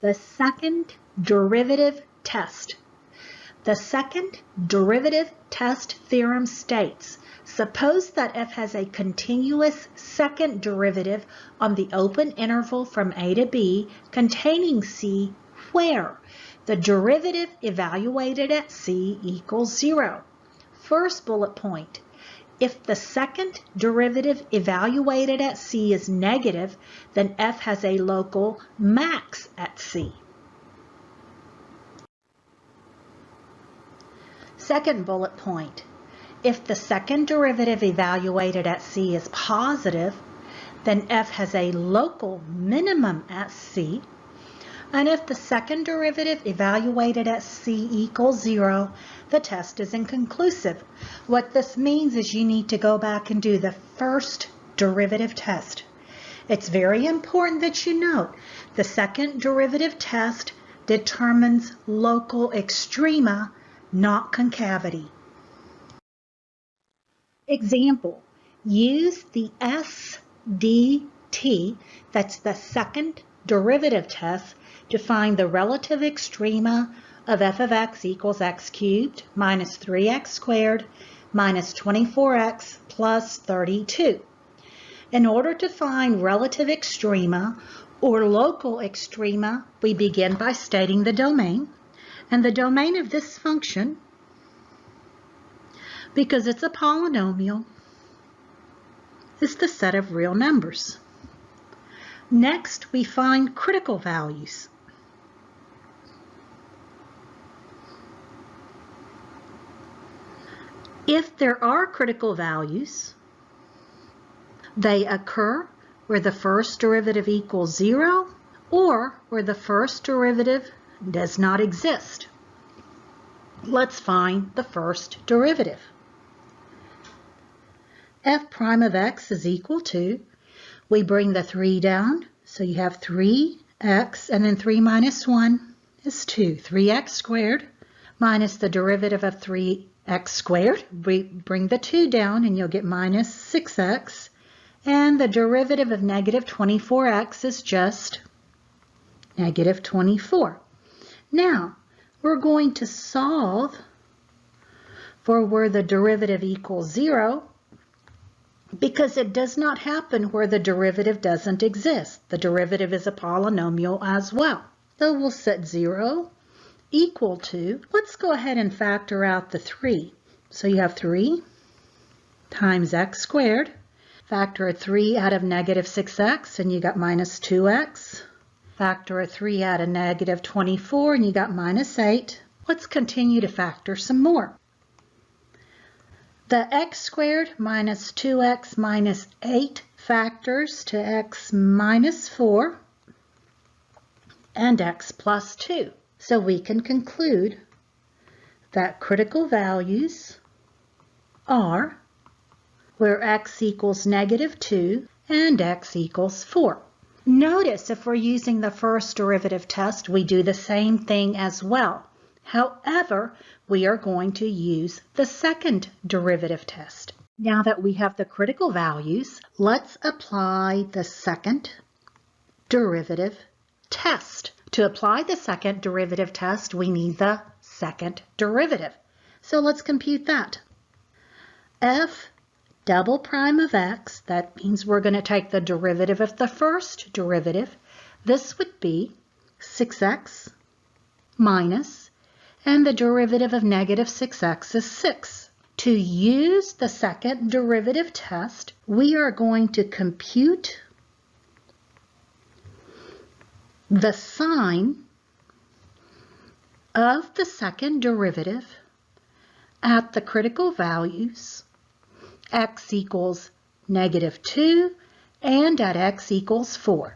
The second derivative test. The second derivative test theorem states, suppose that f has a continuous second derivative on the open interval from a to b containing c where the derivative evaluated at c equals 0. First bullet point. If the second derivative evaluated at c is negative, then f has a local max at c. Second bullet point. If the second derivative evaluated at c is positive, then f has a local minimum at c. And if the second derivative evaluated at c equals 0, the test is inconclusive. What this means is you need to go back and do the first derivative test. It's very important that you note the second derivative test determines local extrema, not concavity. Example, use the SDT, that's the second derivative test, to find the relative extrema of f of x equals x cubed minus 3x squared minus 24x plus 32. In order to find relative extrema or local extrema, we begin by stating the domain. And the domain of this function, because it's a polynomial, is the set of real numbers. Next, we find critical values. If there are critical values, they occur where the first derivative equals 0 or where the first derivative does not exist. Let's find the first derivative. F prime of x is equal to, we bring the 3 down, so you have 3x, and then 3 minus 1 is 2. 3x squared minus the derivative of 3x squared. We bring the 2 down, and you'll get minus 6x. And the derivative of negative 24x is just negative 24. Now, we're going to solve for where the derivative equals 0, because it does not happen where the derivative doesn't exist. The derivative is a polynomial as well. So we'll set 0 equal to, let's go ahead and factor out the 3. So you have 3 times x squared. Factor a 3 out of negative 6x, and you got minus 2x. Factor a 3 out of negative 24, and you got minus 8. Let's continue to factor some more. The x squared minus 2x minus 8 factors to x minus 4 and x plus 2. So we can conclude that critical values are where x equals negative 2 and x equals 4. Notice if we're using the first derivative test, we do the same thing as well. However, we are going to use the second derivative test. Now that we have the critical values, let's apply the second derivative test. To apply the second derivative test, we need the second derivative. So let's compute that. F double prime of x, that means we're going to take the derivative of the first derivative. This would be 6x minus, and the derivative of negative 6x is 6. To use the second derivative test, we are going to compute the sign of the second derivative at the critical values, x equals negative 2 and at x equals 4.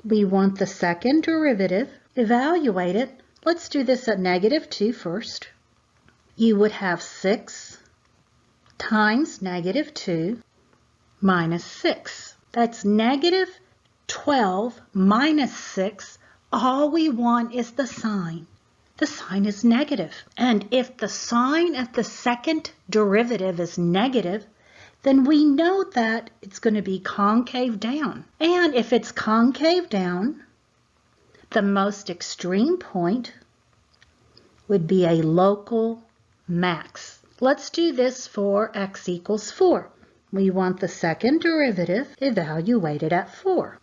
We want the second derivative evaluated. Let's do this at negative 2 first. You would have 6 times negative 2 minus 6. That's negative 12 minus 6. All we want is the sign. The sign is negative. And if the sign of the second derivative is negative, then we know that it's going to be concave down. And if it's concave down, The most extreme point would be a local max. Let's do this for x equals 4. We want the second derivative evaluated at 4.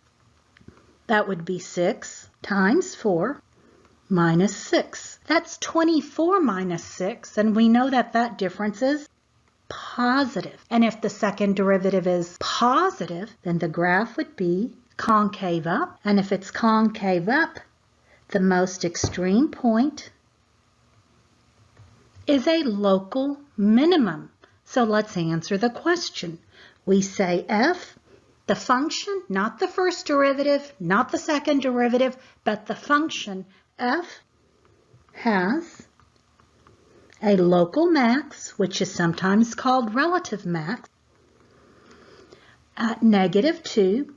That would be 6 times 4 minus 6. That's 24 minus 6, and we know that that difference is positive. And if the second derivative is positive, then the graph would be concave up. And if it's concave up, the most extreme point is a local minimum. So let's answer the question. We say f, the function, not the first derivative, not the second derivative, but the function f has a local max, which is sometimes called relative max, at -2,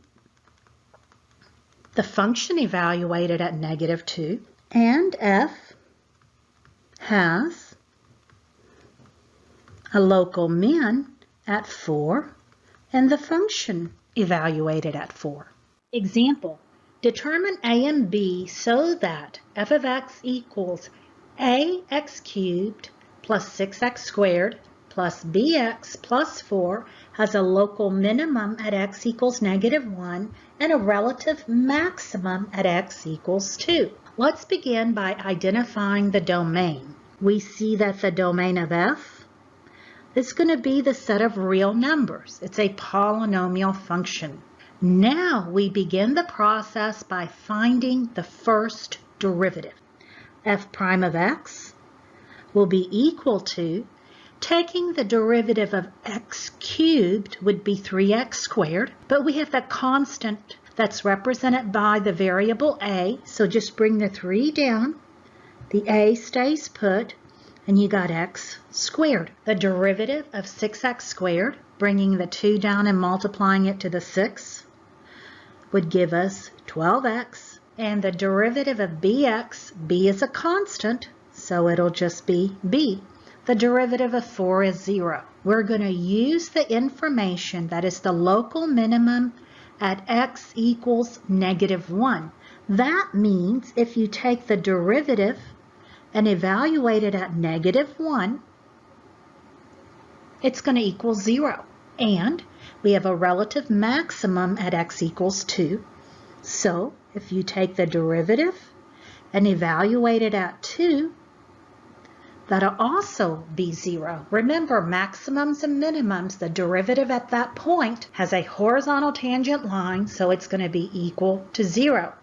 the function evaluated at -2, and f has a local min at 4, and the function evaluated at 4. Example, determine a and b so that f of x equals ax cubed plus 6x squared plus bx plus 4 has a local minimum at x equals -1 and a relative maximum at x equals 2. Let's begin by identifying the domain. We see that the domain of f is going to be the set of real numbers. It's a polynomial function. Now we begin the process by finding the first derivative. F prime of x will be equal to, taking the derivative of x cubed would be 3x squared, but we have the constant that's represented by the variable a, so just bring the 3 down, the a stays put, and you got x squared. The derivative of 6x squared, bringing the 2 down and multiplying it to the 6, would give us 12x. And the derivative of bx, b is a constant, so it'll just be b. The derivative of 4 is 0. We're going to use the information that is the local minimum at x equals -1. That means if you take the derivative and evaluate it at -1, it's going to equal 0. And we have a relative maximum at x equals 2. So if you take the derivative and evaluate it at 2, that'll also be 0. Remember, maximums and minimums, the derivative at that point has a horizontal tangent line, so it's going to be equal to 0.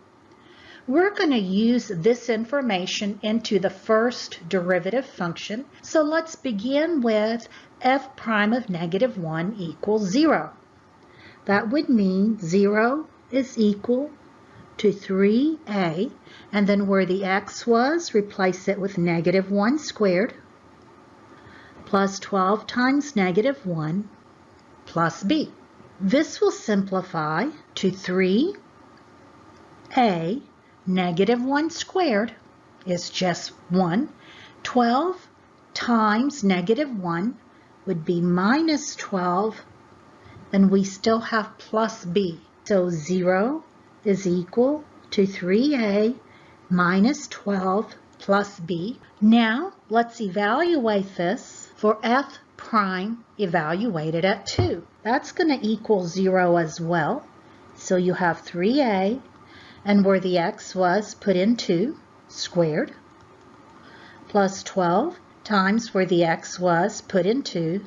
We're going to use this information into the first derivative function. So let's begin with f prime of -1 equals 0. That would mean 0 is equal to 3a, and then where the x was, replace it with -1 squared plus 12 times -1 plus b. This will simplify to 3a -1 squared is just 1. 12 times -1 would be -12, and we still have plus b. So 0 is equal to 3a minus 12 plus b. Now let's evaluate this for f prime evaluated at 2. That's going to equal 0 as well. So you have 3a, and where the x was, put in 2 squared, plus 12 times where the x was, put in 2,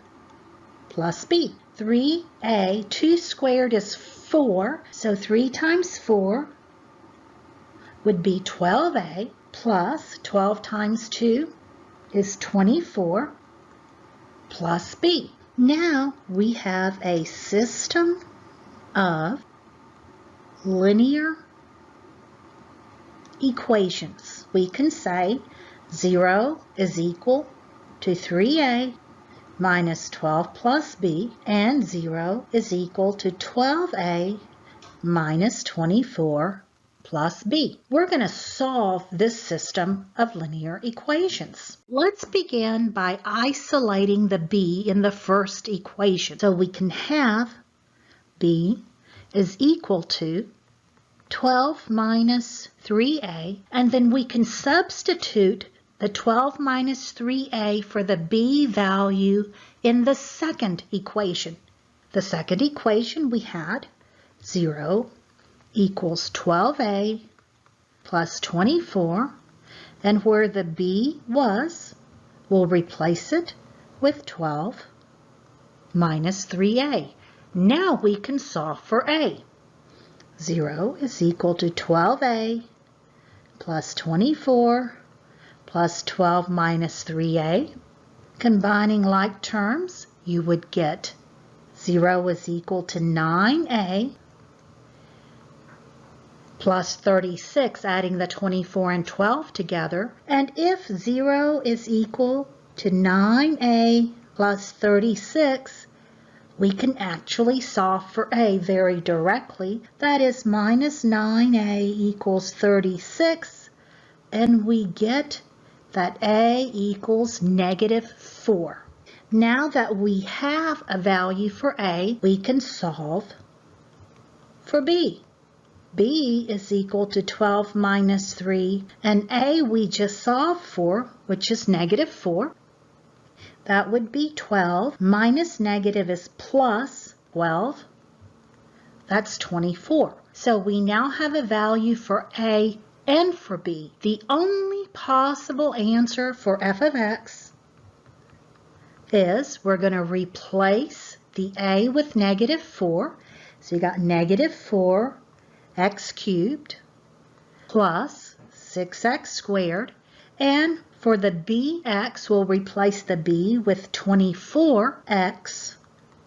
plus b. 3a, 2 squared is 4, so 3 times 4 would be 12a, plus 12 times 2 is 24, plus b. Now we have a system of linear equations. We can say 0 is equal to 3a minus 12 plus b, and 0 is equal to 12a minus 24 plus b. We're going to solve this system of linear equations. Let's begin by isolating the b in the first equation. So we can have b is equal to 12 minus 3a, and then we can substitute the 12 minus 3a for the b value in the second equation. The second equation we had 0 equals 12a plus 24, and where the b was, we'll replace it with 12 minus 3a. Now we can solve for a. 0 is equal to 12a plus 24 plus 12 minus 3a. Combining like terms, you would get 0 is equal to 9a plus 36, adding the 24 and 12 together. And if 0 is equal to 9a plus 36, we can actually solve for a very directly. That is minus 9a equals 36, and we get that a equals negative 4. Now that we have a value for a, we can solve for b. b is equal to 12 minus 3, and a we just solved for, which is negative 4. That would be 12 minus negative is plus 12. That's 24. So we now have a value for a and for b. The only possible answer for f of x is we're going to replace the a with negative 4. So you got negative 4x cubed plus 6x squared, and for the bx, we'll replace the b with 24x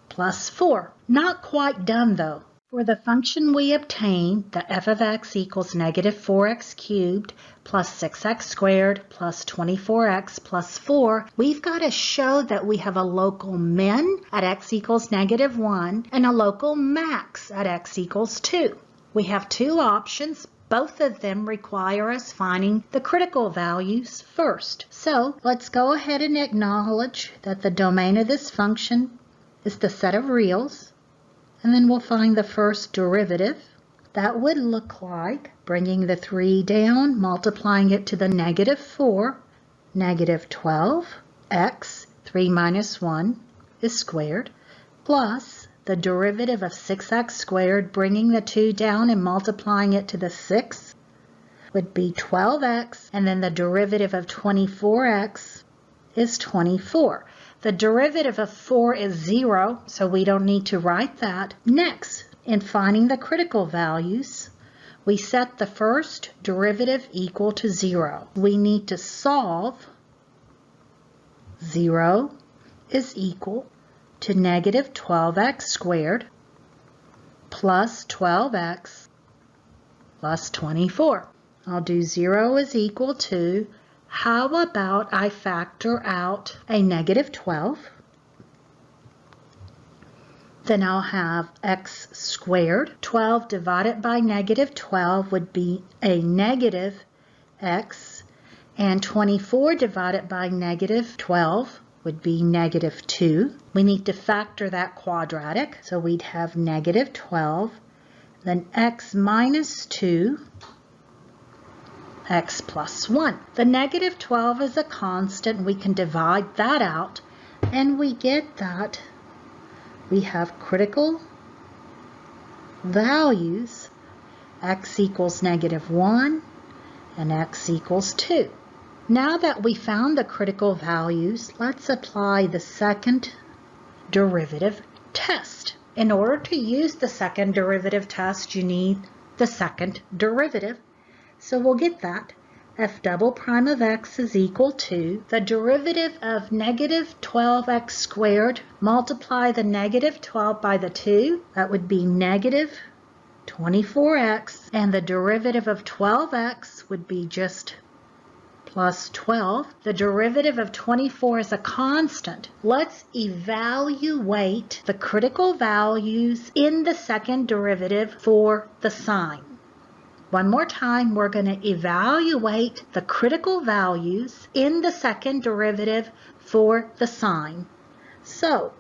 plus 4. Not quite done though. For the function we obtained, the f of x equals negative 4x cubed plus 6x squared plus 24x plus 4, we've got to show that we have a local min at x equals negative 1 and a local max at x equals 2. We have two options. Both of them require us finding the critical values first. So let's go ahead and acknowledge that the domain of this function is the set of reals, and then we'll find the first derivative. That would look like bringing the 3 down, multiplying it to the negative 4, negative 12x, 3 minus 1 is squared, plus the derivative of 6x squared, bringing the 2 down and multiplying it to the 6, would be 12x, and then the derivative of 24x is 24. The derivative of 4 is 0, so we don't need to write that. Next, in finding the critical values, we set the first derivative equal to 0. We need to solve 0 is equal to negative 12x squared plus 12x plus 24. I'll do 0 is equal to, how about I factor out a negative 12? Then I'll have x squared. 12 divided by negative 12 would be a negative x, and 24 divided by negative 12 would be negative 2. We need to factor that quadratic, so we'd have negative 12, then x minus 2, x plus 1. The negative 12 is a constant. We can divide that out, and we get that we have critical values, x equals negative 1 and x equals 2. Now that we found the critical values, let's apply the second derivative test. In order to use the second derivative test, you need the second derivative. So we'll get that. F double prime of x is equal to the derivative of negative 12x squared, multiply the negative 12 by the 2. That would be negative 24x, and the derivative of 12x would be just plus 12. The derivative of 24 is a constant. Let's evaluate the critical values in the second derivative for the sign. One more time, we're going to evaluate the critical values in the second derivative for the sign. So,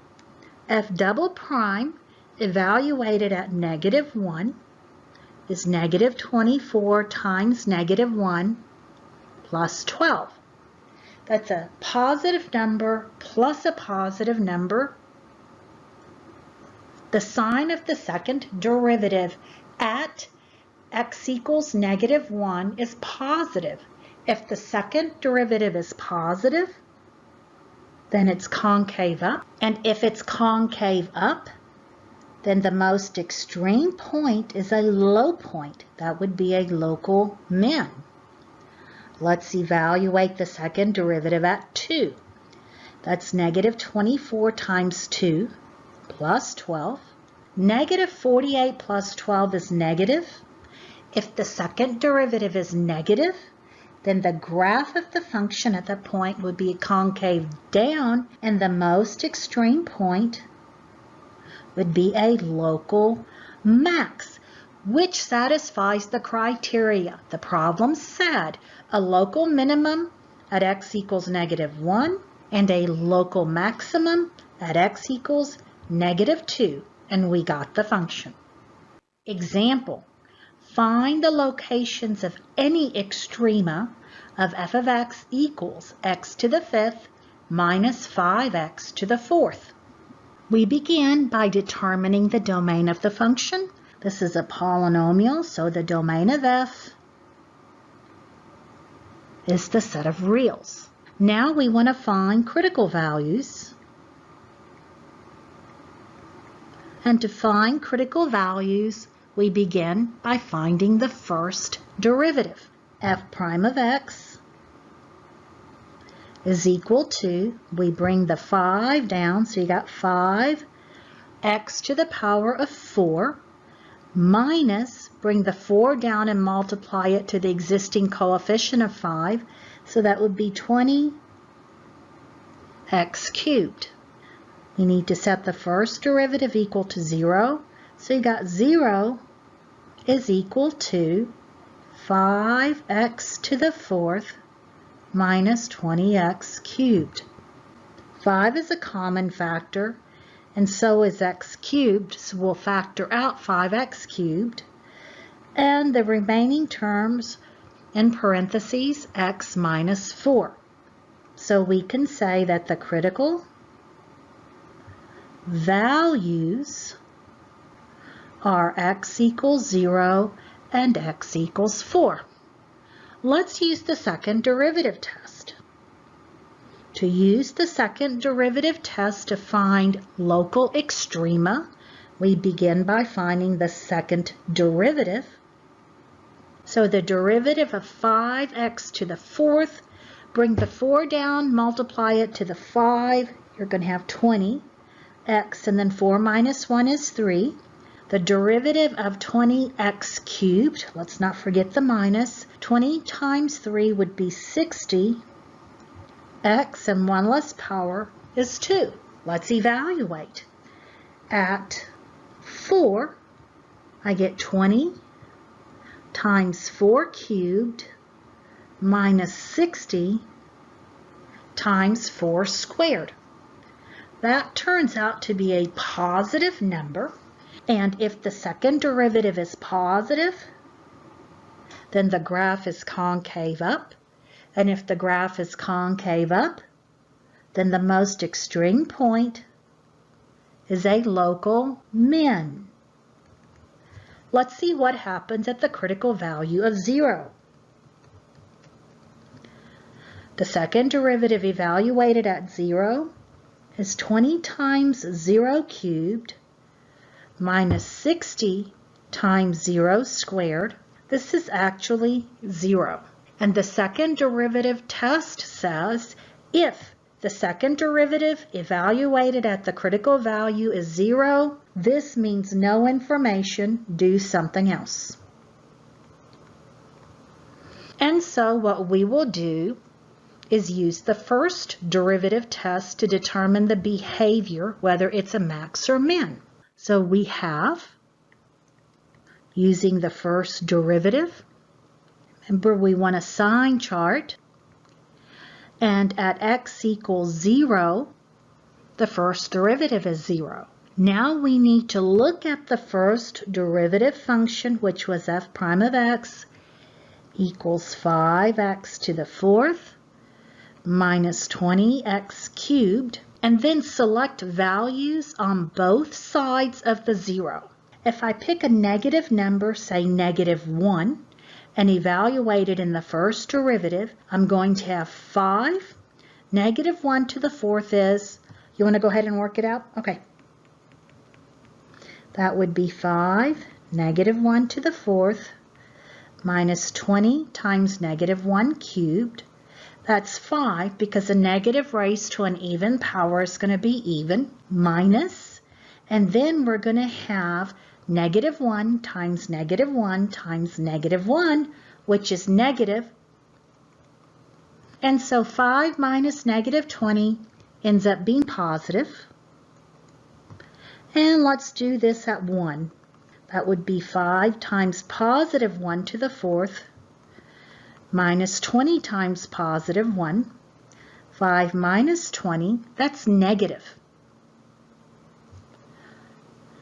f double prime evaluated at negative 1 is negative 24 times negative 1 plus 12. That's a positive number plus a positive number. The sign of the second derivative at x equals negative 1 is positive. If the second derivative is positive, then it's concave up. And if it's concave up, then the most extreme point is a low point. That would be a local min. Let's evaluate the second derivative at 2. That's negative 24 times 2 plus 12. Negative 48 plus 12 is negative. If the second derivative is negative, then the graph of the function at that point would be concave down, and the most extreme point would be a local max, which satisfies the criteria. The problem said a local minimum at x equals negative 1 and a local maximum at x equals negative 2, and we got the function. Example, find the locations of any extrema of f of x equals x to the 5th minus 5x to the 4th. We begin by determining the domain of the function. This is a polynomial, so the domain of f is the set of reals. Now we want to find critical values. And to find critical values, we begin by finding the first derivative. F prime of x is equal to, we bring the 5 down, so you got 5x to the power of 4 minus, bring the 4 down and multiply it to the existing coefficient of 5, so that would be 20x cubed. We need to set the first derivative equal to 0, so you got 0 is equal to 5x to the 4th minus 20x cubed. 5 is a common factor, and so is x cubed, so we'll factor out 5x cubed, and the remaining terms in parentheses x minus 4. So we can say that the critical values are x equals 0 and x equals 4. Let's use the second derivative test. To use the second derivative test to find local extrema, we begin by finding the second derivative. So the derivative of 5x to the 4th, bring the 4 down, multiply it to the 5, you're going to have 20x, and then 4 minus 1 is 3. The derivative of 20x cubed, let's not forget the minus, 20 times 3 would be 60. X and 1 less power is 2. Let's evaluate. At 4, I get 20 times 4 cubed minus 60 times 4 squared. That turns out to be a positive number. And if the second derivative is positive, then the graph is concave up. And if the graph is concave up, then the most extreme point is a local min. Let's see what happens at the critical value of 0. The second derivative evaluated at 0 is 20 times 0 cubed minus 60 times 0 squared. This is actually 0. And the second derivative test says if the second derivative evaluated at the critical value is 0, this means no information, do something else. And so what we will do is use the first derivative test to determine the behavior, whether it's a max or min. So we have, using the first derivative, remember we want a sign chart, and at x equals 0, the first derivative is 0. Now we need to look at the first derivative function, which was f prime of x equals 5x to the fourth minus 20x cubed, and then select values on both sides of the zero. If I pick a negative number, say -1, and evaluate it in the first derivative, I'm going to have 5. -1 to the fourth is, you want to go ahead and work it out? Okay. That would be 5, -1 to the fourth, minus 20 times -1 cubed. That's 5 because a negative raised to an even power is going to be even, minus, and then we're going to have -1 times -1 times -1, which is negative. And so 5 minus -20 ends up being positive. And let's do this at 1. That would be 5 times +1 to the fourth minus 20 times +1. 5 minus 20, that's negative.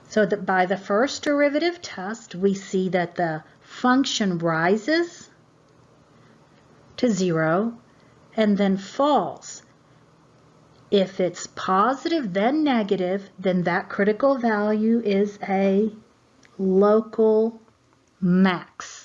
So that by the first derivative test, we see that the function rises to 0 and then falls. If it's positive then negative, then that critical value is a local max.